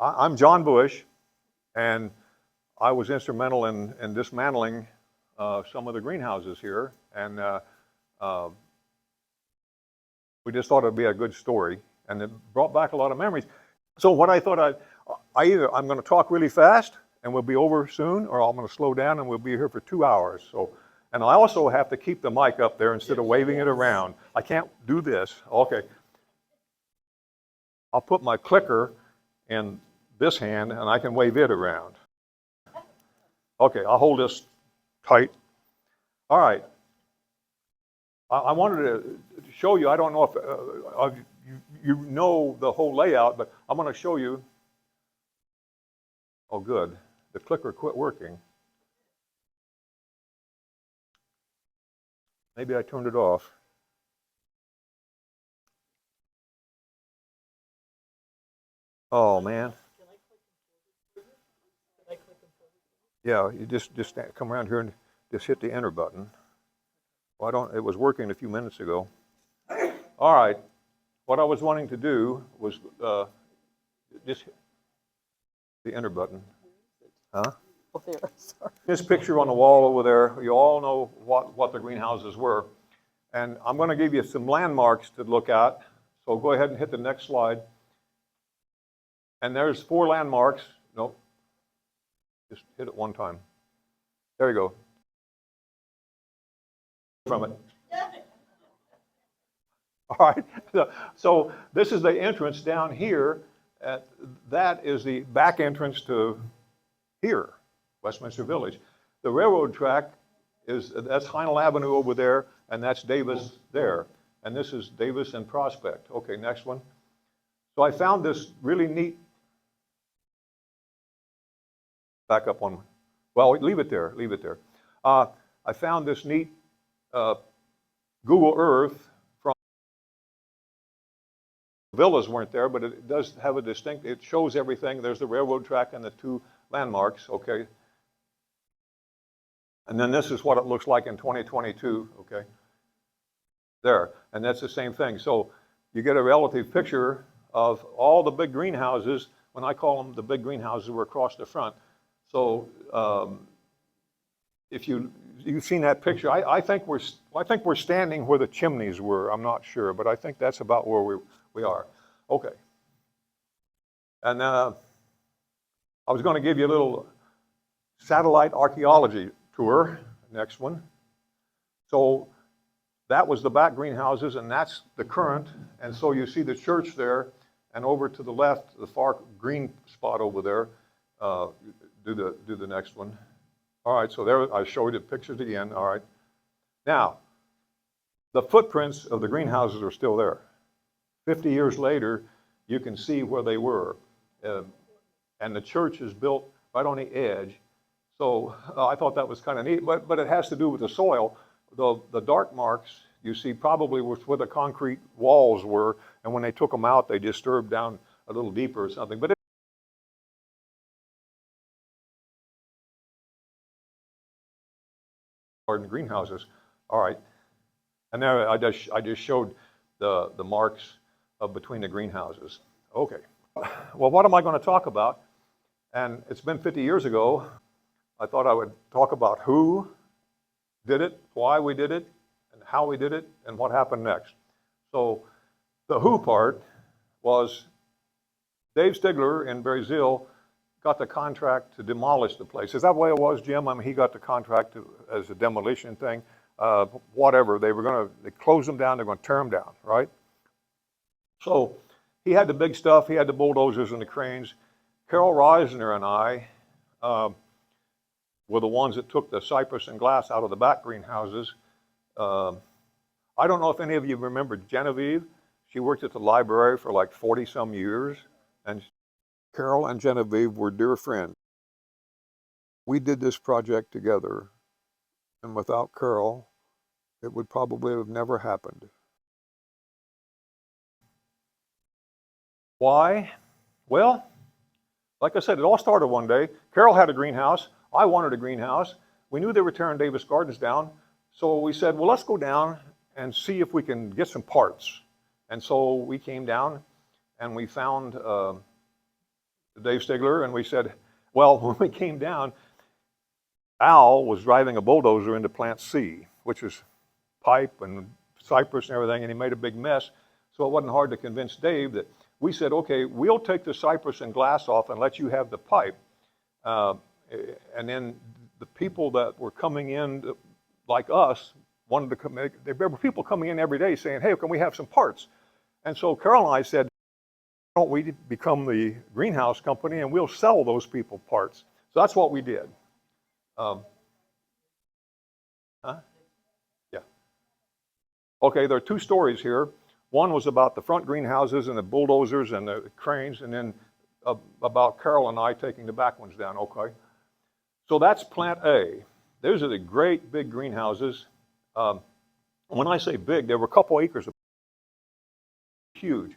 I'm John Bush, and I was instrumental in dismantling some of the greenhouses here, and we just thought it'd be a good story, and it brought back a lot of memories. So what I thought I'm going to talk really fast, and we'll be over soon, or I'm going to slow down, and we'll be here for 2 hours. So, and I also have to keep the mic up there instead of waving it around. I can't do this. Okay. I'll put my clicker in this hand, and I can wave it around. Okay, I'll hold this tight. All right. I wanted to show you, I don't know if you know the whole layout, but I'm going to show you. Oh, good. The clicker quit working. Maybe I turned it off. Oh, man. Yeah, you just come around here and just hit the enter button. Well, it was working a few minutes ago. All right. What I was wanting to do was just hit the enter button. Huh? Oh, there, sorry. This picture on the wall over there, you all know what the greenhouses were. And I'm going to give you some landmarks to look at. So go ahead and hit the next slide. And there's 4 landmarks. Nope. Just hit it one time. There you go. From it. All right. So this is the entrance down here. That is the back entrance to here, Westminster Village. The railroad track that's Heinel Avenue over there, and that's Davis there. And this is Davis and Prospect. Okay, next one. So I found this really neat. Back up one. Well, leave it there. Leave it there. I found this neat Google Earth from villas weren't there, but it does have a distinct. It shows everything. There's the railroad track and the 2 landmarks. Okay. And then this is what it looks like in 2022. Okay. There, and that's the same thing. So you get a relative picture of all the big greenhouses. When I call them the big greenhouses, were across the front. So if you've seen that picture, I think we're standing where the chimneys were. I'm not sure, but I think that's about where we are. Okay. And I was going to give you a little satellite archaeology tour. Next one. So that was the back greenhouses, and that's the current. And so you see the church there, and over to the left, the far green spot over there. Do the next one. All right, so there I showed you the pictures again. All right. Now, the footprints of the greenhouses are still there. 50 years later, you can see where they were. And the church is built right on the edge. So I thought that was kind of neat, but it has to do with the soil. The dark marks you see probably was where the concrete walls were, and when they took them out, they disturbed down a little deeper or something. But garden greenhouses. All right. And there I just showed the marks between the greenhouses. Okay. Well, what am I going to talk about? And it's been 50 years ago. I thought I would talk about who did it, why we did it, and how we did it, and what happened next. So the who part was Dave Stigler in Brazil got the contract to demolish the place. Is that the way it was, Jim? I mean, he got the contract as a demolition thing. Whatever, they closed them down, they're going to tear them down, right? So he had the big stuff, he had the bulldozers and the cranes. Carol Reisner and I were the ones that took the cypress and glass out of the back greenhouses. I don't know if any of you remember Genevieve. She worked at the library for like 40 some years, and Carol and Genevieve were dear friends. We did this project together, and without Carol, it would probably have never happened. Why? Well, like I said, it all started one day. Carol had a greenhouse. I wanted a greenhouse. We knew they were tearing Davis Gardens down, so we said, well, let's go down and see if we can get some parts. And so we came down, and we found Dave Stigler, and we said, well, when we came down, Al was driving a bulldozer into Plant C, which was pipe and cypress and everything, and he made a big mess. So it wasn't hard to convince Dave that we said, okay, we'll take the cypress and glass off and let you have the pipe. And then the people that were coming in, like us, wanted to come. There were people coming in every day saying, hey, can we have some parts? And so Carol and I said, why don't we become the greenhouse company and we'll sell those people parts? So that's what we did. Huh? Yeah. Okay, there are two stories here. One was about the front greenhouses and the bulldozers and the cranes, and then about Carol and I taking the back ones down, okay? So that's Plant A. Those are the great big greenhouses. When I say big, there were a couple acres of huge,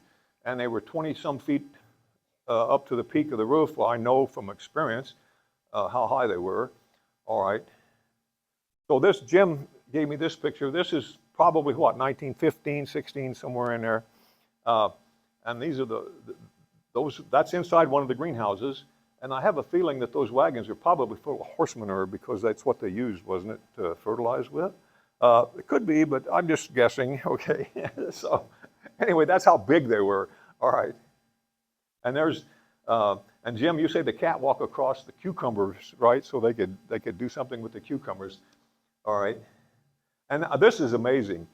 and they were 20-some feet up to the peak of the roof. Well, I know from experience how high they were. All right. So this, Jim gave me this picture. This is probably what, 1915, 16, somewhere in there. And these are that's inside one of the greenhouses. And I have a feeling that those wagons are probably full of horse manure because that's what they used, wasn't it, to fertilize with? It could be, but I'm just guessing, okay? So anyway, that's how big they were. All right. And there's, and Jim, you say the catwalk across the cucumbers, right? So they could do something with the cucumbers. All right. And this is amazing.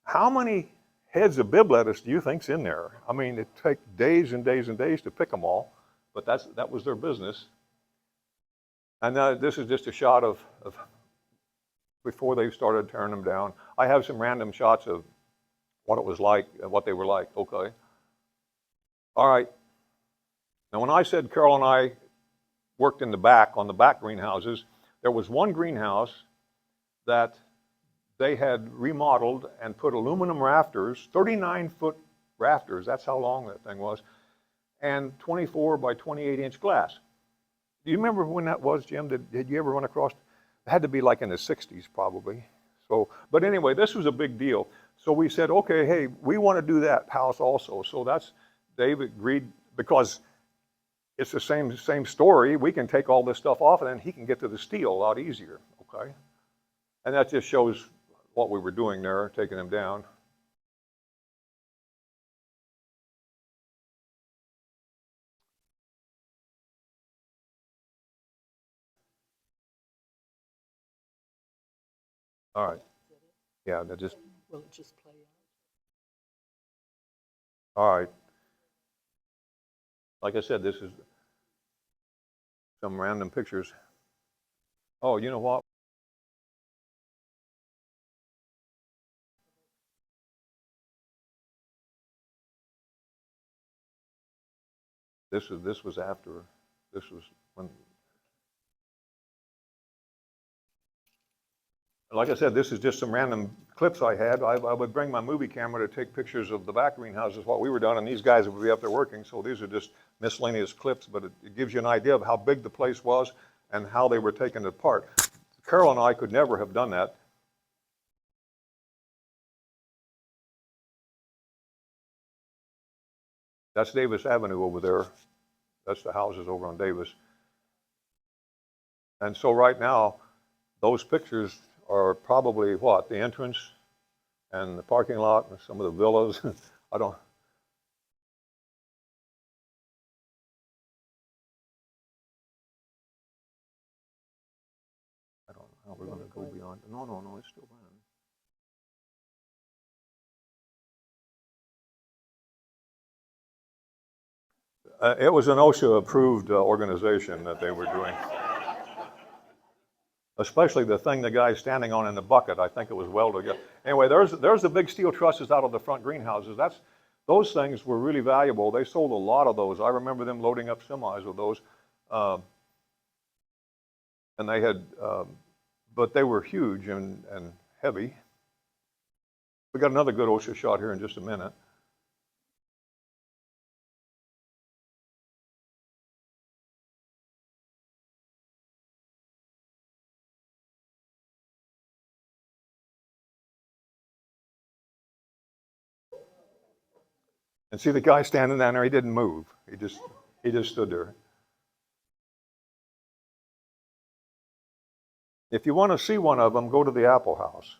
How many heads of bib lettuce do you think's in there? I mean, it took days and days and days to pick them all, but that was their business. And this is just a shot of before they started tearing them down. I have some random shots of what it was like, what they were like. Okay. All right. Now, when I said Carol and I worked in the back, on the back greenhouses, there was one greenhouse that they had remodeled and put aluminum rafters, 39-foot rafters, that's how long that thing was, and 24 by 28-inch glass. Do you remember when that was, Jim? Did you ever run across? It had to be like in the 60s probably. So, but anyway, this was a big deal. So we said, okay, hey, we want to do that house also. So Dave agreed, because it's the same story. We can take all this stuff off and then he can get to the steel a lot easier, okay? And that just shows what we were doing there, taking them down. All right. Yeah, that just. Will it just play out? All right. Like I said, this is some random pictures. Oh, you know what? This was after. This was when. Like I said, this is just some random clips I had. I would bring my movie camera to take pictures of the back greenhouses while we were done, and these guys would be up there working. So these are just miscellaneous clips, but it gives you an idea of how big the place was and how they were taken apart. Carol and I could never have done that. That's Davis Avenue over there. That's the houses over on Davis. And so right now, those pictures are probably what? The entrance and the parking lot and some of the villas. I don't know how we're going to go beyond. No, it's still running. It was an OSHA-approved organization that they were doing. Especially the thing the guy's standing on in the bucket. I think it was welded together. Anyway, there's the big steel trusses out of the front greenhouses. Those things were really valuable. They sold a lot of those. I remember them loading up semis with those. And they had, but they were huge and heavy. We got another good OSHA shot here in just a minute. And see the guy standing down there, he didn't move. He just He just stood there. If you want to see one of them, go to the Apple House.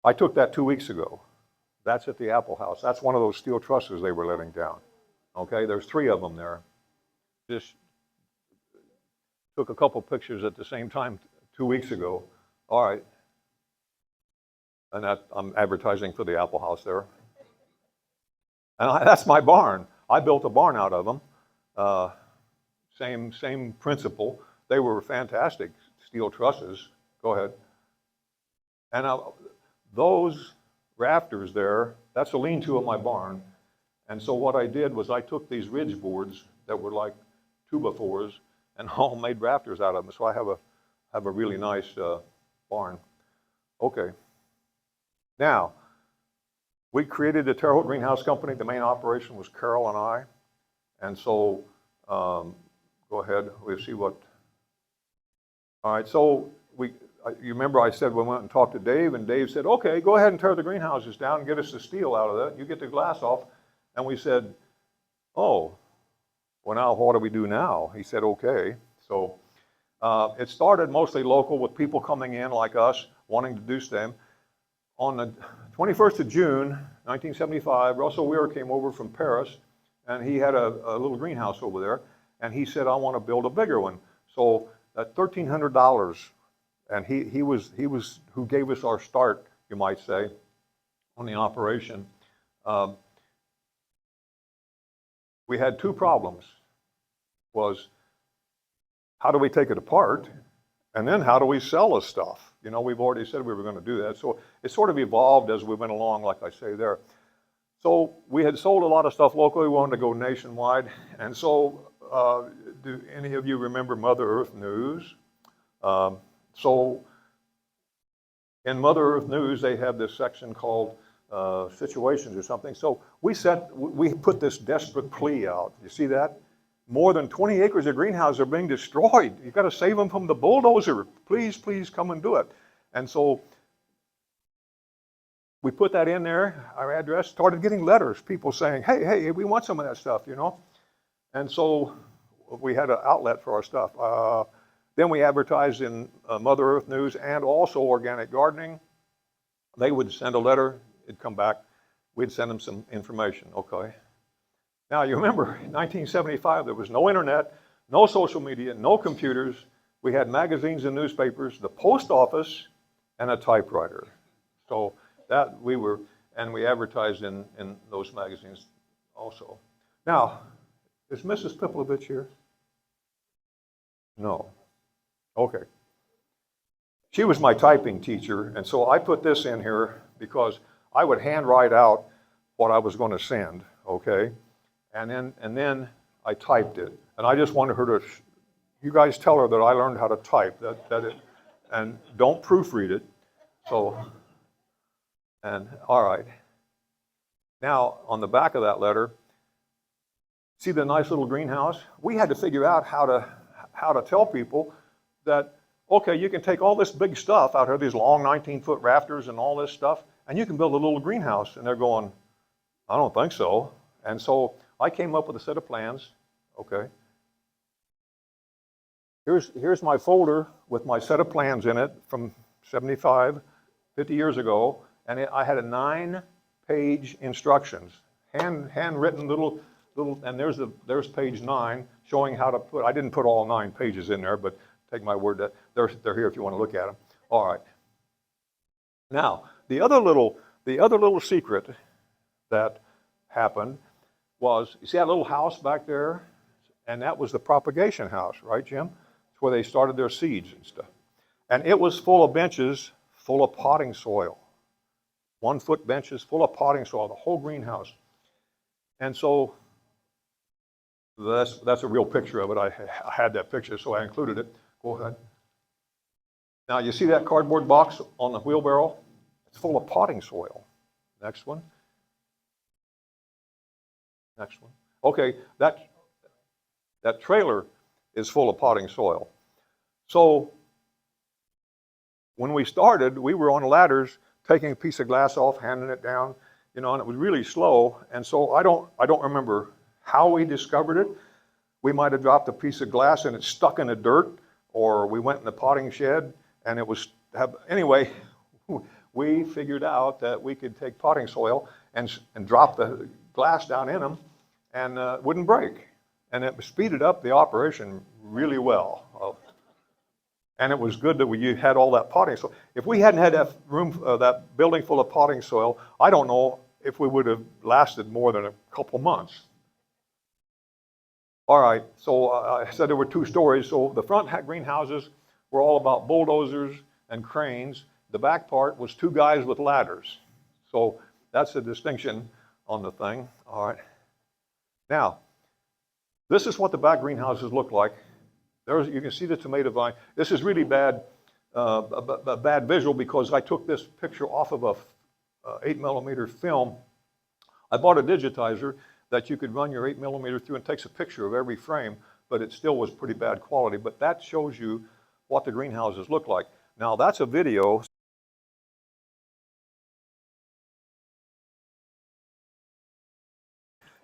I took that 2 weeks ago. That's at the Apple House. That's one of those steel trusses they were letting down. Okay, there's 3 of them there. Just took a couple pictures at the same time 2 weeks ago. All right. And I'm advertising for the Apple House there. And that's my barn. I built a barn out of them. Same principle. They were fantastic steel trusses. Go ahead. And those rafters there, that's a lean-to of my barn. And so what I did was I took these ridge boards that were like 2x4s and all made rafters out of them. So I have a really nice barn. Okay. Now, we created the Terre Haute Greenhouse Company. The main operation was Carol and I. And so, go ahead, we'll see what. All right, so you remember I said we went and talked to Dave, and Dave said, okay, go ahead and tear the greenhouses down and get us the steel out of that. You get the glass off. And we said, oh, well, now what do we do now? He said, okay. So it started mostly local with people coming in like us, wanting to do STEM. On the 21st of June, 1975, Russell Weir came over from Paris, and he had a little greenhouse over there, and he said, I want to build a bigger one. So at $1,300, and he was who gave us our start, you might say, on the operation. We had 2 problems. Was how do we take it apart? And then how do we sell this stuff? You know, we've already said we were going to do that. So it sort of evolved as we went along, like I say there. So we had sold a lot of stuff locally. We wanted to go nationwide. And so do any of you remember Mother Earth News? So in Mother Earth News, they have this section called situations or something. So we put this desperate plea out. You see that? More than 20 acres of greenhouses are being destroyed. You've got to save them from the bulldozer. Please, please come and do it. And so we put that in there, our address, started getting letters, people saying, hey, we want some of that stuff, you know. And so we had an outlet for our stuff. Then we advertised in Mother Earth News and also Organic Gardening. They would send a letter, it'd come back, we'd send them some information, okay. Now, you remember, in 1975, there was no internet, no social media, no computers. We had magazines and newspapers, the post office, and a typewriter. So that we advertised in those magazines also. Now, is Mrs. Piplovich here? No. Okay. She was my typing teacher, and so I put this in here because I would handwrite out what I was going to send, okay? And then I typed it. And I just wanted her to, you guys tell her that I learned how to type, and don't proofread it. So, and all right. Now, on the back of that letter, see the nice little greenhouse? We had to figure out how to tell people that, okay, you can take all this big stuff out here, these long 19-foot rafters and all this stuff, and you can build a little greenhouse. And they're going, I don't think so. And so I came up with a set of plans, okay. Here's my folder with my set of plans in it from 75, 50 years ago, and I had a 9-page instructions, handwritten little, and there's page 9 showing how to put, I didn't put all 9 pages in there, but take my word that they're here if you want to look at them. All right. Now, the other little secret that happened was, you see that little house back there? And that was the propagation house, right, Jim? It's where they started their seeds and stuff. And it was full of benches, full of potting soil. 1-foot benches full of potting soil, the whole greenhouse. And so that's a real picture of it. I had that picture, so I included it. Go ahead. Now, you see that cardboard box on the wheelbarrow? It's full of potting soil. Next one. Next one. Okay, that trailer is full of potting soil. So when we started, we were on ladders, taking a piece of glass off, handing it down, you know, and it was really slow. And so I don't remember how we discovered it. We might have dropped a piece of glass and it stuck in the dirt, or we went in the potting shed and it was, anyway, we figured out that we could take potting soil and drop the glass down in them and it wouldn't break. And it speeded up the operation really well. And it was good that we had all that potting soil. If we hadn't had that room, that building full of potting soil, I don't know if we would have lasted more than a couple months. All right, so I said there were 2 stories. So the front greenhouses were all about bulldozers and cranes. The back part was 2 guys with ladders. So that's the distinction on the thing. All right. Now, this is what the back greenhouses look like. You can see the tomato vine. This is really bad, a bad visual because I took this picture off of a 8mm film. I bought a digitizer that you could run your 8mm through and takes a picture of every frame, but it still was pretty bad quality. But that shows you what the greenhouses look like. Now that's a video.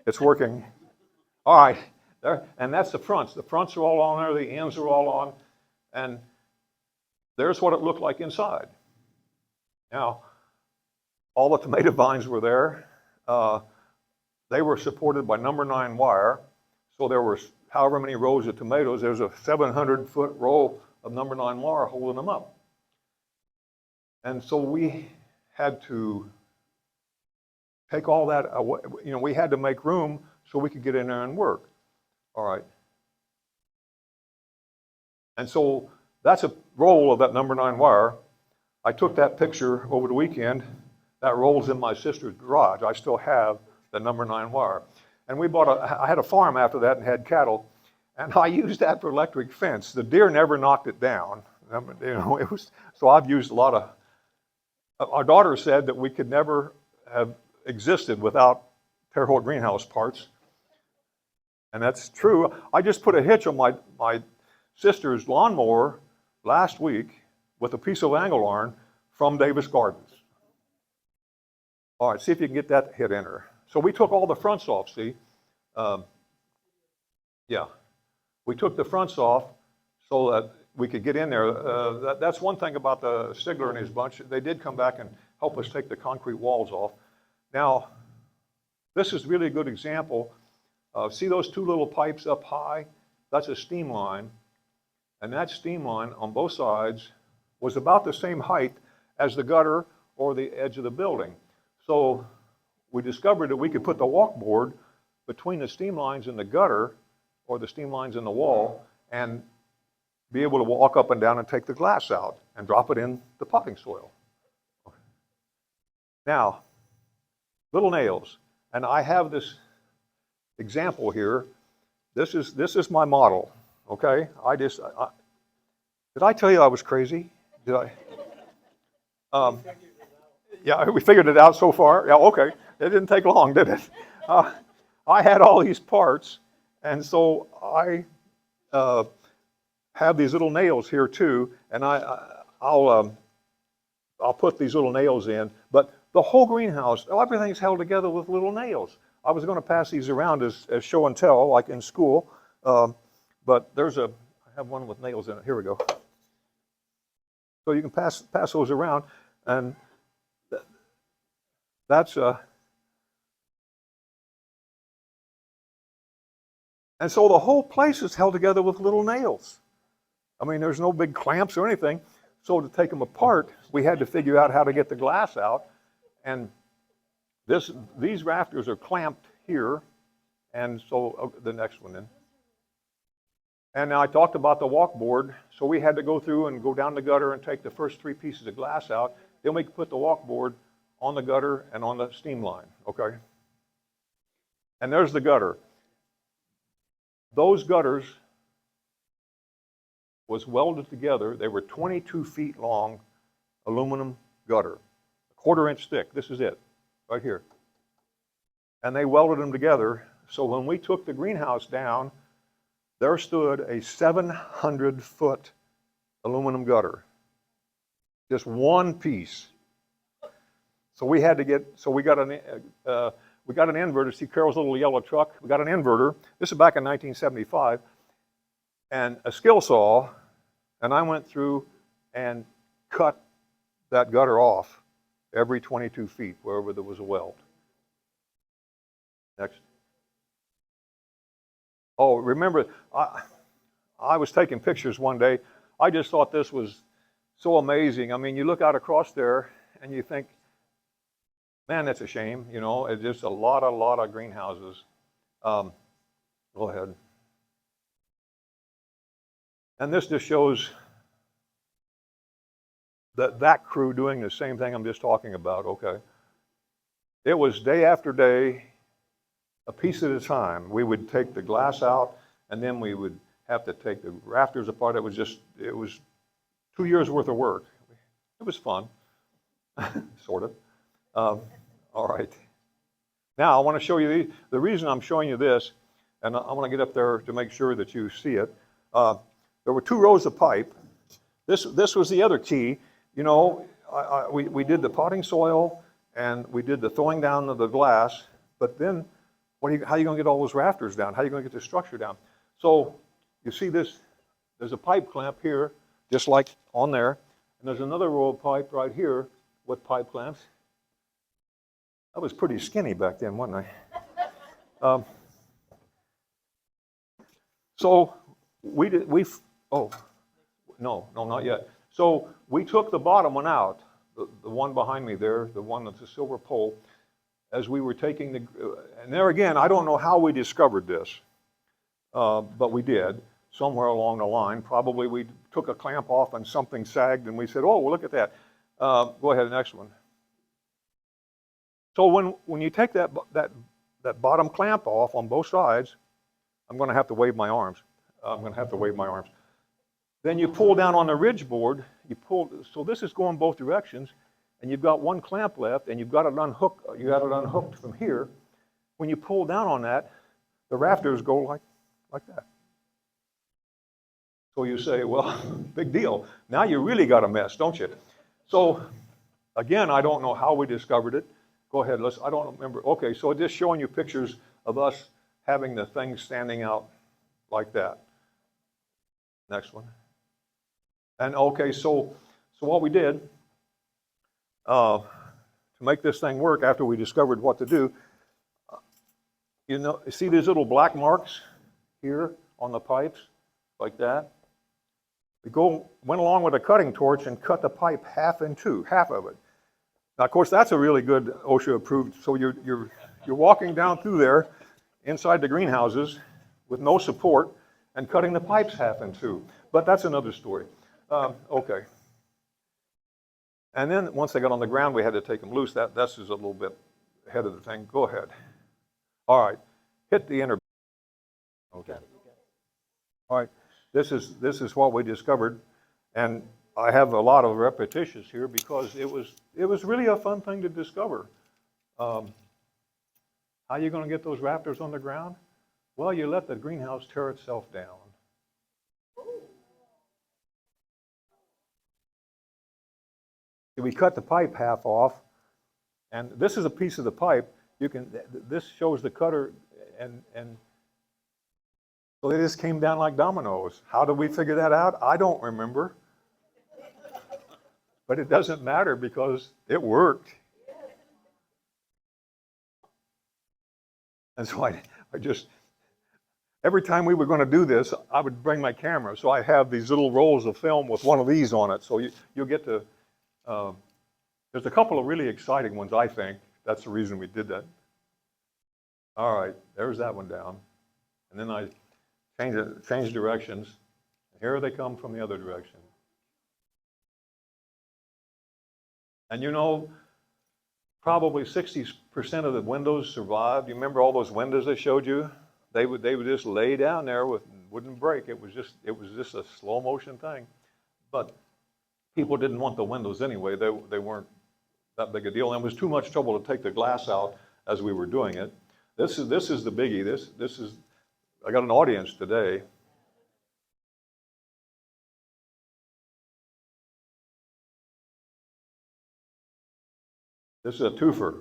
It's working. All right, there, and that's the fronts. The fronts are all on there, the ends are all on, and there's what it looked like inside. Now, all the tomato vines were there. They were supported by number 9 wire, so there were however many rows of tomatoes. There's a 700-foot row of number 9 wire holding them up. And so we had to take all that away. You know, we had to make room so we could get in there and work. All right. And so that's a roll of that number 9 wire. I took that picture over the weekend. That roll's in my sister's garage. I still have the number 9 wire. And we bought I had a farm after that and had cattle, and I used that for electric fence. The deer never knocked it down. You know, it was, so I've used a lot of, our daughter said that we could never have existed without Terre Haute greenhouse parts. And that's true. I just put a hitch on my sister's lawnmower last week with a piece of angle iron from Davis Gardens. All right, see if you can get that to hit enter. So we took all the fronts off, see? Yeah, we took the fronts off so that we could get in there. That's one thing about the Stigler and his bunch. They did come back and help us take the concrete walls off. Now, this is really a good example. See those 2 little pipes up high? That's a steam line. And that steam line on both sides was about the same height as the gutter or the edge of the building. So we discovered that we could put the walkboard between the steam lines in the gutter or the steam lines in the wall and be able to walk up and down and take the glass out and drop it in the potting soil. Now, little nails. And I have this example here. This is my model, okay? Did I tell you I was crazy? Did I? Yeah, we figured it out so far. Yeah, okay. It didn't take long, did it? I had all these parts, and so I have these little nails here too, and I'll put these little nails in. But the whole greenhouse, everything's held together with little nails. I was going to pass these around as show and tell, like in school, but I have one with nails in it. Here we go. So you can pass those around, and that's and so the whole place is held together with little nails. I mean, there's no big clamps or anything. So to take them apart, we had to figure out how to get the glass out. And these rafters are clamped here. And so the next one then. And I talked about the walkboard. So we had to go through and go down the gutter and take the first 3 pieces of glass out. Then we could put the walkboard on the gutter and on the steam line, okay? And there's the gutter. Those gutters was welded together. They were 22 feet long aluminum gutter, a 1/4 inch thick. This is it, right here. And they welded them together. So when we took the greenhouse down, there stood a 700-foot aluminum gutter. Just one piece. So we had to get, so we got we got an inverter. See Carol's little yellow truck? We got an inverter. This is back in 1975. And a skill saw, and I went through and cut that gutter off every 22 feet wherever there was a weld. Next. Oh, remember, I was taking pictures one day. I just thought this was so amazing. I mean, you look out across there and you think, man, that's a shame. You know, it's just a lot of greenhouses. Go ahead. And this just shows that crew doing the same thing I'm just talking about, okay? It was day after day, a piece at a time. We would take the glass out, and then we would have to take the rafters apart. It was 2 years worth of work. It was fun, sort of. All right. Now, I want to show you the reason I'm showing you this, and I want to get up there to make sure that you see it. There were 2 rows of pipe. This was the other key. You know, we did the potting soil, and we did the throwing down of the glass, but then how are you going to get all those rafters down? How are you going to get the structure down? So you see this, there's a pipe clamp here, just like on there, and there's another row of pipe right here with pipe clamps. I was pretty skinny back then, wasn't I? So no, not yet. So we took the bottom one out, the one behind me there, the one that's a silver pole, as we were taking and there again, I don't know how we discovered this, but we did somewhere along the line. Probably we took a clamp off and something sagged and we said, oh, well, look at that. Go ahead, next one. So when you take that bottom clamp off on both sides, I'm going to have to wave my arms. Then you pull down on the ridge board, so this is going both directions, and you've got one clamp left, and you've got it unhooked from here. When you pull down on that, the rafters go like that. So you say, well, big deal. Now you really got a mess, don't you? So again, I don't know how we discovered it. Go ahead, I don't remember. Okay, so just showing you pictures of us having the thing standing out like that. Next one. And okay, so what we did to make this thing work after we discovered what to do, you know, see these little black marks here on the pipes, like that? We went along with a cutting torch and cut the pipe half in two, half of it. Now, of course, that's a really good OSHA approved. So you're walking down through there inside the greenhouses with no support and cutting the pipes half in two. But that's another story. Okay. And then once they got on the ground, we had to take them loose. That's just a little bit ahead of the thing. Go ahead. All right. Hit the enter. Okay. All right. This is what we discovered, and I have a lot of repetitions here because it was really a fun thing to discover. How are you going to get those rafters on the ground? Well, you let the greenhouse tear itself down. We cut the pipe half off, and this is a piece of the pipe. This shows the cutter, and so they just came down like dominoes. How did we figure that out? I don't remember. But it doesn't matter because it worked. And so I just, every time we were going to do this, I would bring my camera. So I have these little rolls of film with one of these on it. So you'll get to, there's a couple of really exciting ones, I think. That's the reason we did that. All right, there's that one down. And then I change directions. Here they come from the other direction. And you know, probably 60% of the windows survived. You remember all those windows I showed you? They would just lay down there wouldn't break. It was just a slow motion thing. But people didn't want the windows anyway. They weren't that big a deal, and it was too much trouble to take the glass out as we were doing it. This is the biggie. This is, I got an audience today. This is a twofer.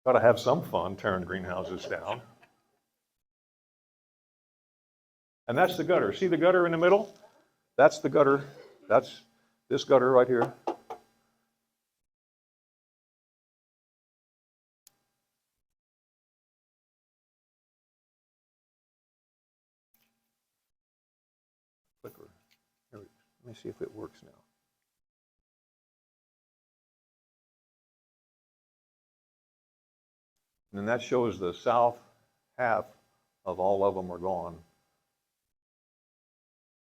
Got to have some fun tearing greenhouses down. And that's the gutter. See the gutter in the middle? That's the gutter. That's this gutter right here. Clicker. Here, let me see if it works now. And that shows the south half of all of them are gone.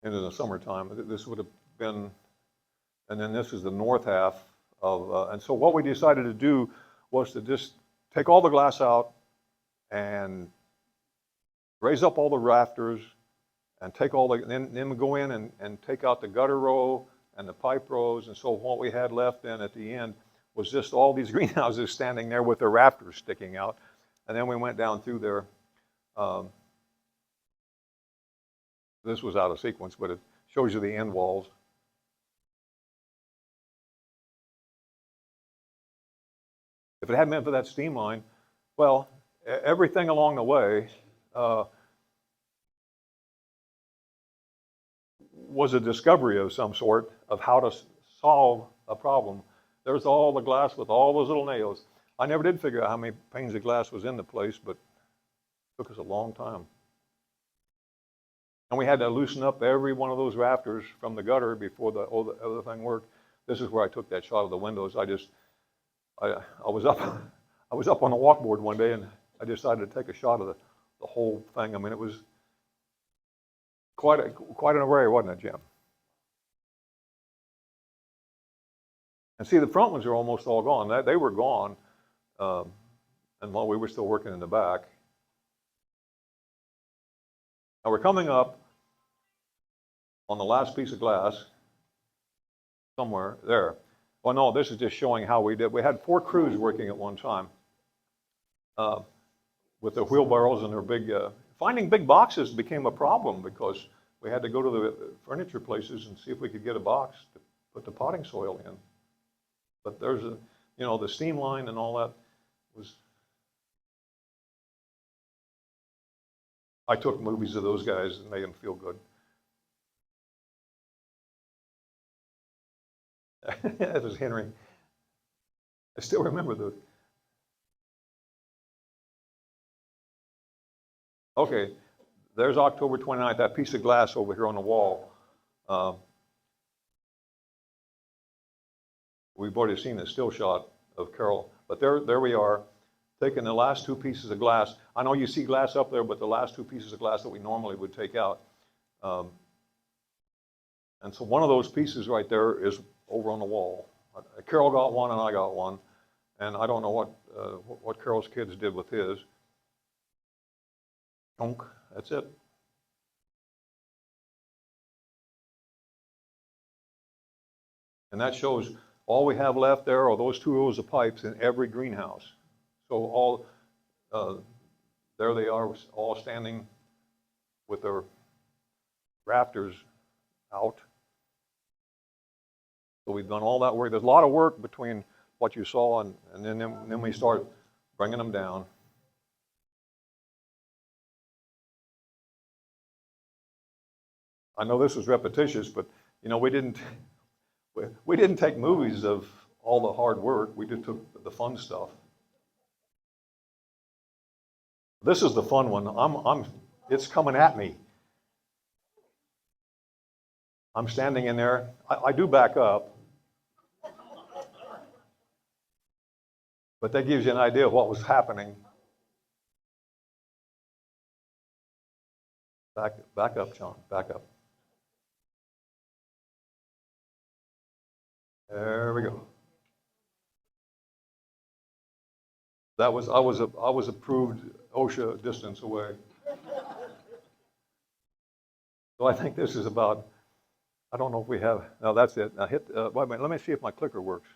And in the summertime, this would have been, and then this is the north half of, and so what we decided to do was to just take all the glass out and raise up all the rafters and take all the, then we go in and take out the gutter row and the pipe rows. And so what we had left then at the end was just all these greenhouses standing there with the rafters sticking out. And then we went down through there. This was out of sequence, but it shows you the end walls. If it hadn't been for that steam line, well, everything along the way was a discovery of some sort of how to solve a problem. There's all the glass with all those little nails. I never did figure out how many panes of glass was in the place, but it took us a long time. And we had to loosen up every one of those rafters from the gutter before the other thing worked. This is where I took that shot of the windows. I was up on the walkboard one day, and I decided to take a shot of the whole thing. I mean, it was quite an array, wasn't it, Jim? And see, the front ones are almost all gone. They were gone, and while we were still working in the back. Now we're coming up on the last piece of glass, somewhere there. Well, no, this is just showing how we did. We had 4 crews working at one time with their wheelbarrows and their big, finding big boxes became a problem because we had to go to the furniture places and see if we could get a box to put the potting soil in. But there's the steam line and all that was, I took movies of those guys and made them feel good. That was Henry. I still remember those. Okay, there's October 29th, that piece of glass over here on the wall. We've already seen the still shot of Carol, but there we are, taking the last 2 pieces of glass. I know you see glass up there, but the last 2 pieces of glass that we normally would take out. And so one of those pieces right there is over on the wall. Carol got one and I got one. And I don't know what Carol's kids did with his. That's it. And that shows all we have left there are those 2 rows of pipes in every greenhouse. So all, there they are, all standing with their rafters out. So we've done all that work. There's a lot of work between what you saw and then we start bringing them down. I know this is repetitious, but we didn't take movies of all the hard work. We just took the fun stuff. This is the fun one. It's coming at me. I'm standing in there. I do back up. But that gives you an idea of what was happening. Back up, John. Back up. There we go. I was approved OSHA distance away. So I think this is about, I don't know if we have, no, that's it. Now wait a minute, let me see if my clicker works.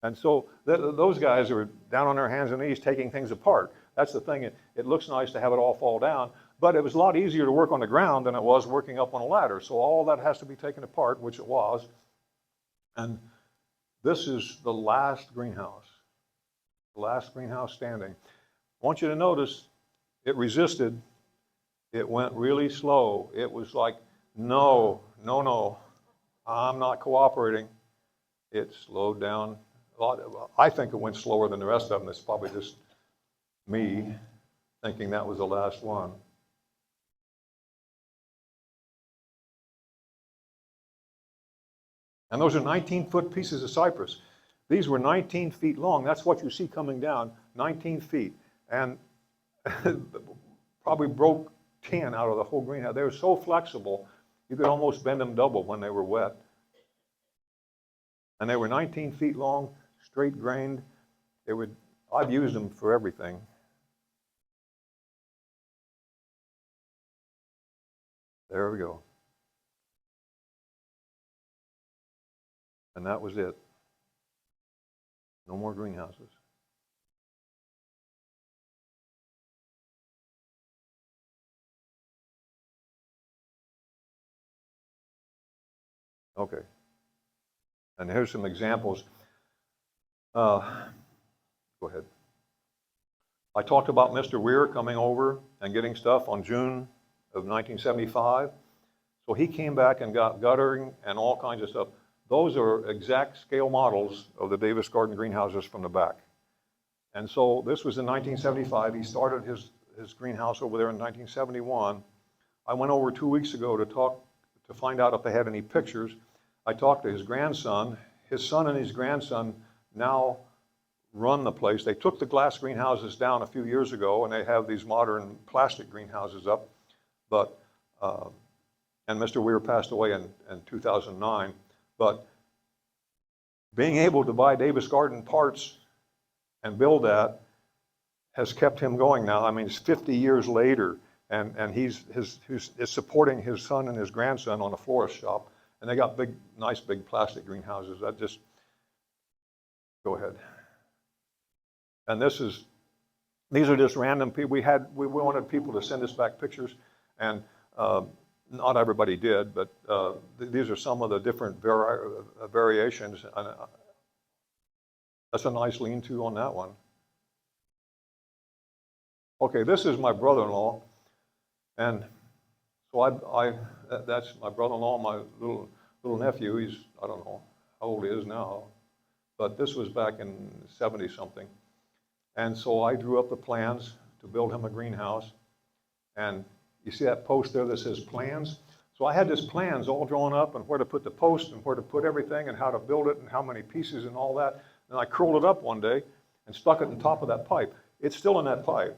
And so those guys are down on their hands and knees taking things apart. That's the thing, it looks nice to have it all fall down, but it was a lot easier to work on the ground than it was working up on a ladder. So all that has to be taken apart, which it was. And this is the last greenhouse. The last greenhouse standing. I want you to notice it resisted. It went really slow. It was like, no, no, no, I'm not cooperating. It slowed down a lot. I think it went slower than the rest of them. It's probably just me thinking that was the last one. And those are 19-foot pieces of cypress. These were 19 feet long. That's what you see coming down, 19 feet. And probably broke 10 out of the whole greenhouse. They were so flexible, you could almost bend them double when they were wet. And they were 19 feet long, straight grained. I've used them for everything. There we go. And that was it. No more greenhouses. Okay. And here's some examples. Go ahead. I talked about Mr. Weir coming over and getting stuff on June of 1975. So he came back and got guttering and all kinds of stuff. Those are exact scale models of the Davis Garden greenhouses from the back. And so this was in 1975. He started his greenhouse over there in 1971. I went over 2 weeks ago to find out if they had any pictures. I talked to his grandson. His son and his grandson now run the place. They took the glass greenhouses down a few years ago, and they have these modern plastic greenhouses up. But and Mr. Weir passed away in 2009. But being able to buy Davis Garden parts and build that has kept him going now. I mean, it's 50 years later, and he's supporting his son and his grandson on a florist shop, and they got nice big plastic greenhouses. Go ahead. And these are just random people. We wanted people to send us back pictures, and not everybody did, but these are some of the different variations. And that's a nice lean-to on that one. Okay, this is my brother-in-law, and so that's my brother-in-law, my little nephew. He's, I don't know how old he is now, but this was back in 70-something. And so I drew up the plans to build him a greenhouse, and you see that post there that says plans? So I had these plans all drawn up and where to put the post and where to put everything and how to build it and how many pieces and all that. And I curled it up one day and stuck it on top of that pipe. It's still in that pipe.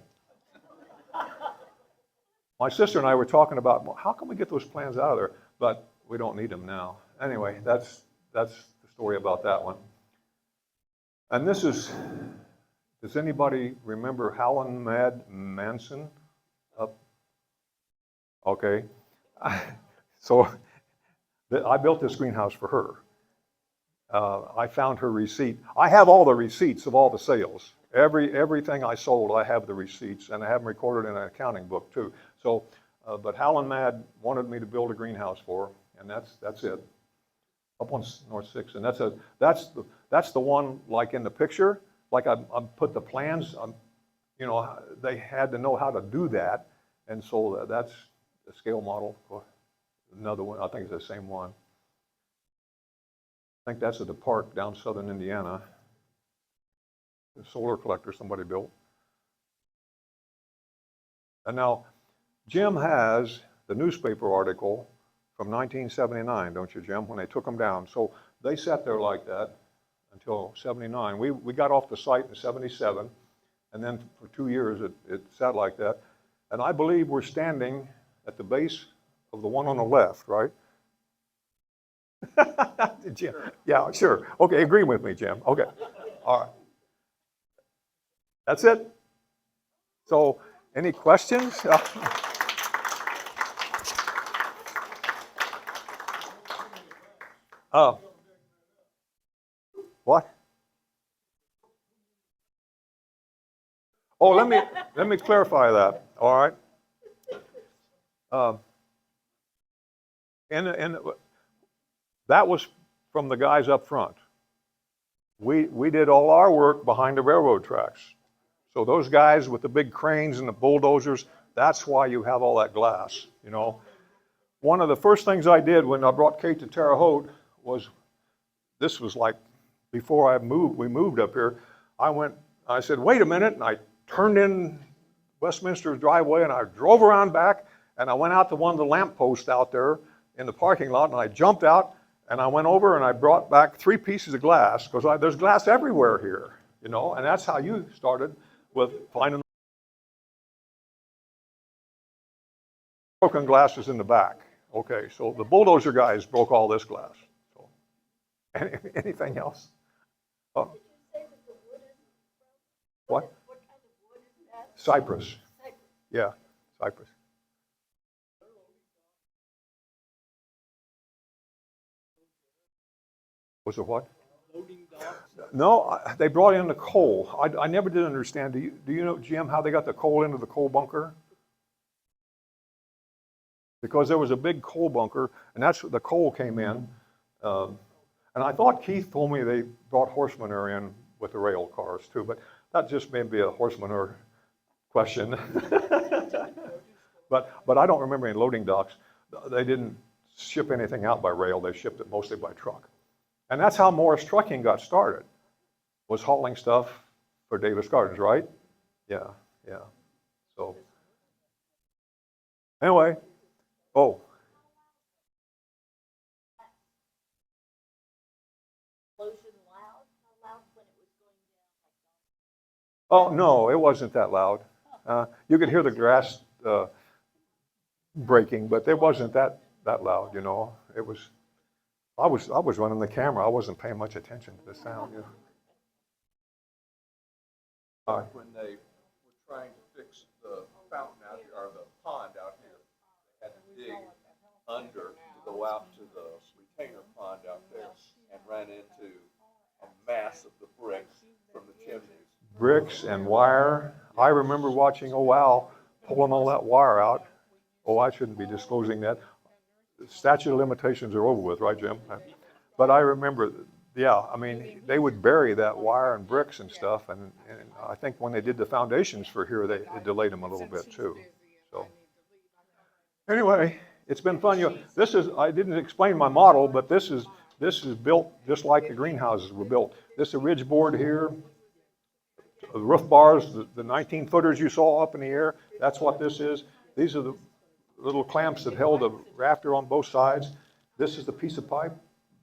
My sister and I were talking about, well, how can we get those plans out of there? But we don't need them now. Anyway, that's the story about that one. And this is, does anybody remember Helen Mad Manson? Okay, so I built this greenhouse for her. I found her receipt. I have all the receipts of all the sales. Everything I sold, I have the receipts, and I have them recorded in an accounting book too. So, but Helen Mad wanted me to build a greenhouse for her, and that's it. Up on North 6th, and that's the one like in the picture. Like I put the plans. You know, they had to know how to do that, and so that's the scale model for another one. I think it's the same one. I think that's at the park down southern Indiana. The solar collector somebody built. And now, Jim has the newspaper article from 1979, don't you, Jim, when they took them down. So they sat there like that until 79. We got off the site in 77, and then for 2 years it sat like that. And I believe we're standing at the base of the one on the left, right? Jim, yeah, sure. Okay, agree with me, Jim. Okay, all right. That's it. So, any questions? What? Oh, let me clarify that. All right. And that was from the guys up front. We did all our work behind the railroad tracks. So those guys with the big cranes and the bulldozers, that's why you have all that glass, you know. One of the first things I did when I brought Kate to Terre Haute was, this was like before we moved up here, I said, wait a minute, and I turned in Westminster's driveway and I drove around back and I went out to one of the lamp posts out there in the parking lot and I jumped out and I went over and I brought back 3 pieces of glass because there's glass everywhere here, you know, and that's how you started with finding broken glasses in the back. Okay, so the bulldozer guys broke all this glass. So, anything else? Oh. What? Cypress. Yeah, cypress. Was it what? No, they brought in the coal. I never did understand. Do you know, Jim, how they got the coal into the coal bunker? Because there was a big coal bunker, and that's where the coal came in. And I thought Keith told me they brought horse manure in with the rail cars too, but that just may be a horse manure question. But I don't remember any loading docks. They didn't ship anything out by rail. They shipped it mostly by truck. And that's how Morris Trucking got started, was hauling stuff for Davis Gardens, right? Yeah, yeah. So anyway, oh. Oh, no, it wasn't that loud. You could hear the grass breaking, but it wasn't that loud, you know. It was, I was running the camera. I wasn't paying much attention to the sound. You know. All right. When they were trying to fix the fountain out here, or the pond out here, they had to dig under to go out to the retainer pond out there and ran into a mass of the bricks from the chimneys. Bricks and wire. I remember watching, oh wow, pulling all that wire out. Oh, I shouldn't be disclosing that. The statute of limitations are over with, right, Jim? But I remember, yeah, I mean, they would bury that wire and bricks and stuff, and I think when they did the foundations for here, it delayed them a little bit too. So anyway, it's been fun. You know, this is, I didn't explain my model, but this is built just like the greenhouses were built. This is a ridge board here. The roof bars, the 19-footers you saw up in the air, that's what this is. These are the little clamps that held the rafter on both sides. This is the piece of pipe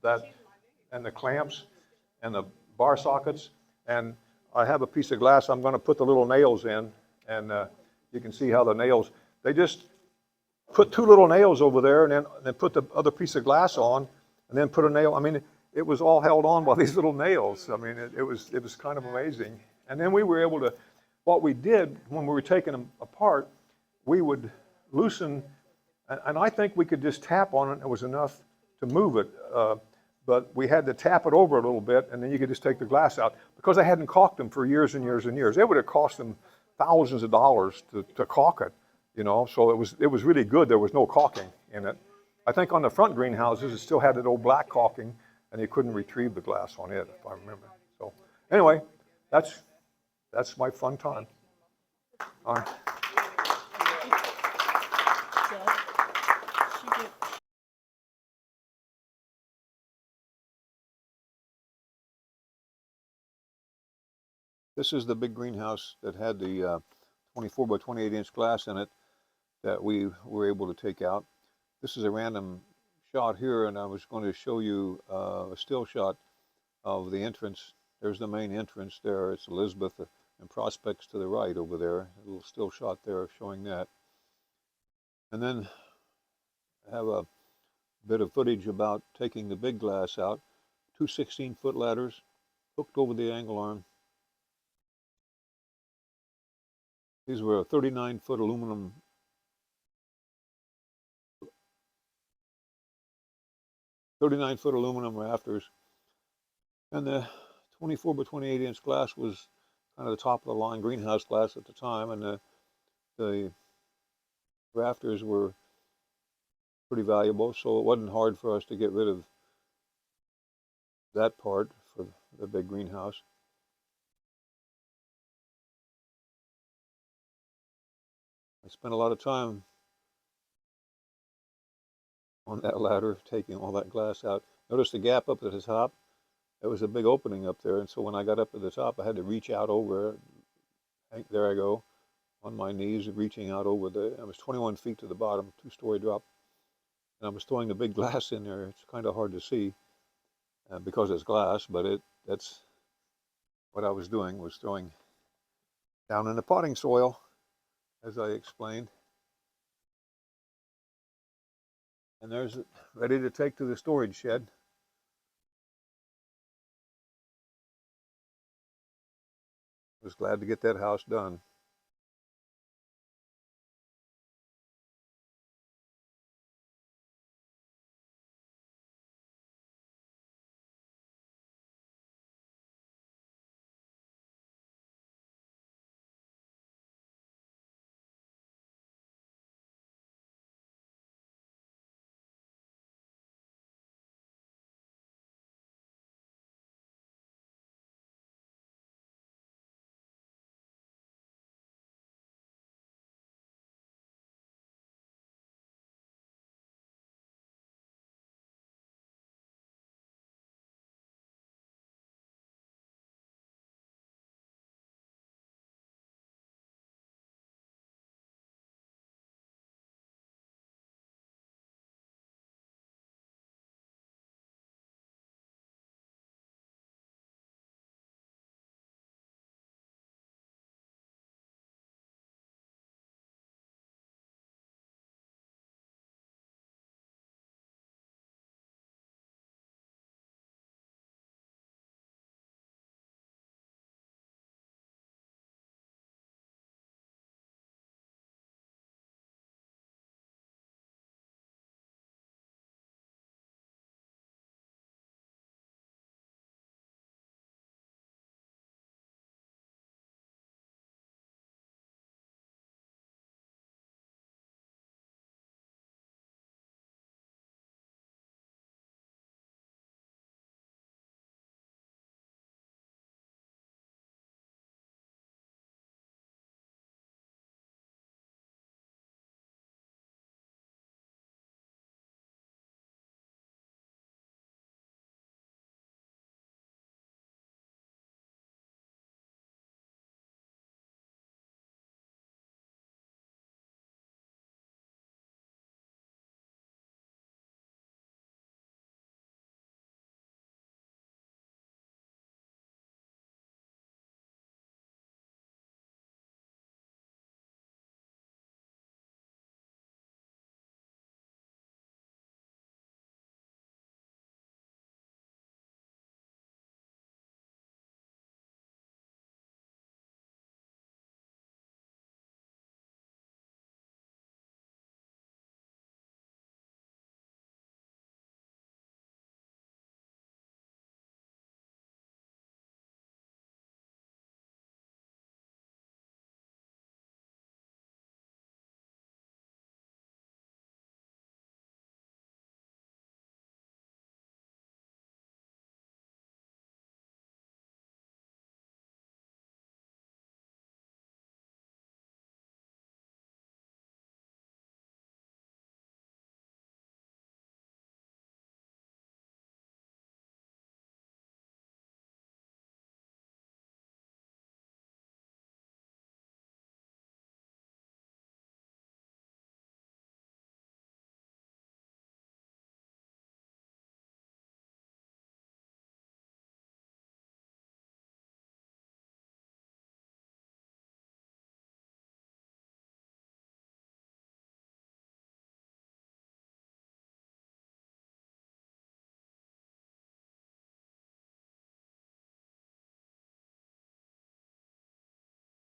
and the clamps and the bar sockets. And I have a piece of glass I'm going to put the little nails in, and you can see how the nails, they just put 2 little nails over there and then put the other piece of glass on and then put a nail. I mean, it was all held on by these little nails. I mean, it was kind of amazing. And then we were able to, what we did when we were taking them apart, we would loosen, and I think we could just tap on it and it was enough to move it. But we had to tap it over a little bit and then you could just take the glass out. Because I hadn't caulked them for years and years and years. It would have cost them thousands of dollars to caulk it, you know, so it was really good. There was no caulking in it. I think on the front greenhouses, it still had that old black caulking and you couldn't retrieve the glass on it, if I remember. So anyway, that's my fun time. All right. This is the big greenhouse that had the 24 by 28 inch glass in it that we were able to take out. This is a random shot here, and I was going to show you a still shot of the entrance. There's the main entrance there. It's Elizabeth and Prospects to the right over there. A little still shot there showing that. And then I have a bit of footage about taking the big glass out. 2 16-foot ladders hooked over the angle arm. These were 39-foot aluminum 39-foot aluminum rafters. And the 24 by 28 inch glass was kind of the top of the line greenhouse glass at the time, and the rafters were pretty valuable, so it wasn't hard for us to get rid of that part for the big greenhouse. I spent a lot of time on that ladder, taking all that glass out. Notice the gap up at the top? There was a big opening up there, and so when I got up to the top, I had to reach out over it. There I go, on my knees, reaching out over I was 21 feet to the bottom, two-story drop. And I was throwing the big glass in there. It's kind of hard to see because it's glass, but that's what I was doing, was throwing down in the potting soil, as I explained. And there's it, ready to take to the storage shed. Was glad to get that house done.